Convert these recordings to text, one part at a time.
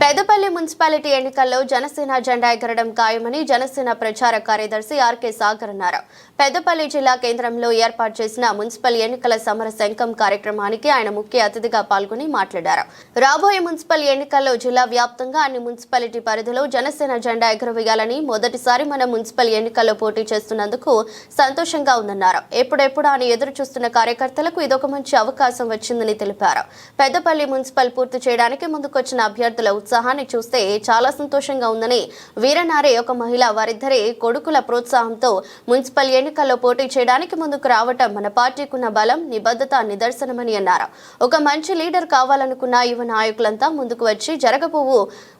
Peddapalli municipality ఎన్నికల్లో జనసేన జెండా ఎగరడం ఖాయమని జనసేన ప్రచార కార్యదర్శి ఆర్కే సాగర్ అన్నారు. పెద్దపల్లి జిల్లా కేంద్రంలో ఏర్పాటు చేసిన మున్సిపల్ ఎన్నికల సమర శంఖం కార్యక్రమానికి ఆయన ముఖ్య అతిథిగా పాల్గొని మాట్లాడారు. రాబోయే మున్సిపల్ ఎన్నికల్లో జిల్లా వ్యాప్తంగా అన్ని మున్సిపాలిటీ పరిధిలో జనసేన జెండా ఎగురవేయాలని మొదటిసారి మన మున్సిపల్ ఎన్నికల్లో పోటీ చేస్తున్నందుకు సంతోషంగా ఉందన్నారు. ఎప్పుడెప్పుడు అని ఎదురు చూస్తున్న కార్యకర్తలకు ఇదొక మంచి అవకాశం వచ్చిందని తెలిపారు. పెద్దపల్లి మున్సిపల్ పూర్తి చేయడానికి ముందుకొచ్చిన అభ్యర్థుల ఉత్సాహాన్ని చూస్తే చాలా సంతోషంగా ఉందని, వీరనారి ఒక మహిళ వారిద్దరి కొడుకుల ప్రోత్సాహంతో మున్సిపల్ ఎన్నికల్లో పోటీ చేయడానికి ముందుకు రావటం మన పార్టీకున్న బలం, నిబద్ధత నిదర్శనమని అన్నారు. ఒక మంచి లీడర్ కావాలనుకున్న యువ నాయకులంతా ముందుకు వచ్చి జరగబోవు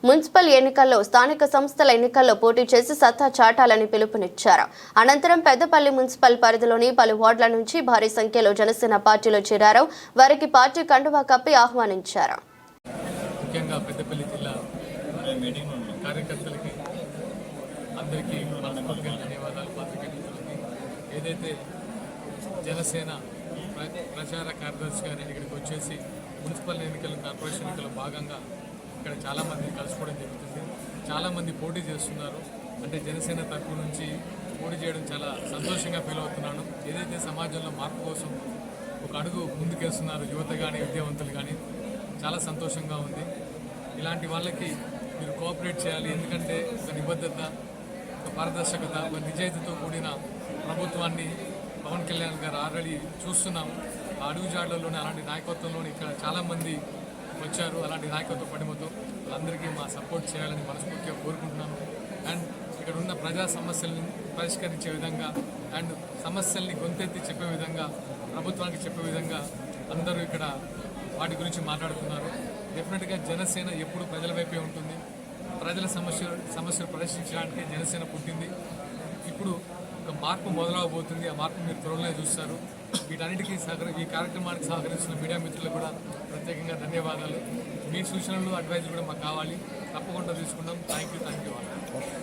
మున్సిపల్ ఎన్నికల్లో స్థానిక సంస్థల ఎన్నికల్లో పోటీ చేసి సత్తా చాటాలని పిలుపునిచ్చారు. అనంతరం పెద్దపల్లి మున్సిపల్ పరిధిలోని పలు వార్డుల నుంచి భారీ సంఖ్యలో జనసేన పార్టీలో చేరారు. వారికి పార్టీ కండువా కప్పి ఆహ్వానించారు. ముఖ్యంగా పెద్దపల్లి జిల్లా కార్యకర్తలకి అందరికీ మనస్ఫూర్తిగా ధన్యవాదాలు. పాత్రికేయులకి ఏదైతే జనసేన ప్రచార కార్యదర్శిగా నేను ఇక్కడికి వచ్చేసి మున్సిపల్ ఎన్నికలు, కార్పొరేషన్ ఎన్నికల్లో భాగంగా ఇక్కడ చాలామంది కలుసుకోవడం జరుగుతుంది. చాలామంది పోటీ చేస్తున్నారు. అంటే జనసేన తరఫు నుంచి పోటీ చేయడం చాలా సంతోషంగా ఫీల్ అవుతున్నాను. ఏదైతే సమాజంలో మార్పు కోసం ఒక అడుగు ముందుకేస్తున్నారు యువత కానీ, విద్యావంతులు కానీ, చాలా సంతోషంగా ఉంది. ఇలాంటి వాళ్ళకి మీరు కోఆపరేట్ చేయాలి. ఎందుకంటే ఒక నిబద్ధత, ఒక పారదర్శకత, ఒక నిజాయితీతో కూడిన ప్రభుత్వాన్ని పవన్ కళ్యాణ్ గారు ఆల్రెడీ చూస్తున్నాము. ఆ అడుగుజాడల్లోనే అలాంటి నాయకత్వంలోనే ఇక్కడ చాలామంది వచ్చారు. అలాంటి నాయకత్వ పడిమతో వాళ్ళందరికీ మా సపోర్ట్ చేయాలని మనస్ఫూర్తిగా కోరుకుంటున్నాను. అండ్ ఇక్కడ ఉన్న ప్రజా సమస్యల్ని పరిష్కరించే విధంగా అండ్ సమస్యల్ని గొంతెత్తి చెప్పే విధంగా, ప్రభుత్వానికి చెప్పే విధంగా అందరూ ఇక్కడ వాటి గురించి మాట్లాడుతున్నారు. డెఫినెట్గా జనసేన ఎప్పుడు ప్రజల వైపే ఉంటుంది. ప్రజల సమస్యలు పరిష్కరించడానికి జనసేన పుట్టింది. ఇప్పుడు ఒక మార్పు మొదలవబోతుంది. ఆ మార్పు మీరు త్వరలో చూస్తారు. వీటన్నిటికీ ఈ కార్యక్రమానికి సహకరిస్తున్న మీడియా మిత్రులకు కూడా ప్రత్యేకంగా ధన్యవాదాలు. మీ సూచనలు, అడ్వైజులు కూడా మాకు కావాలి. తప్పకుండా తీసుకుందాం. Thank you.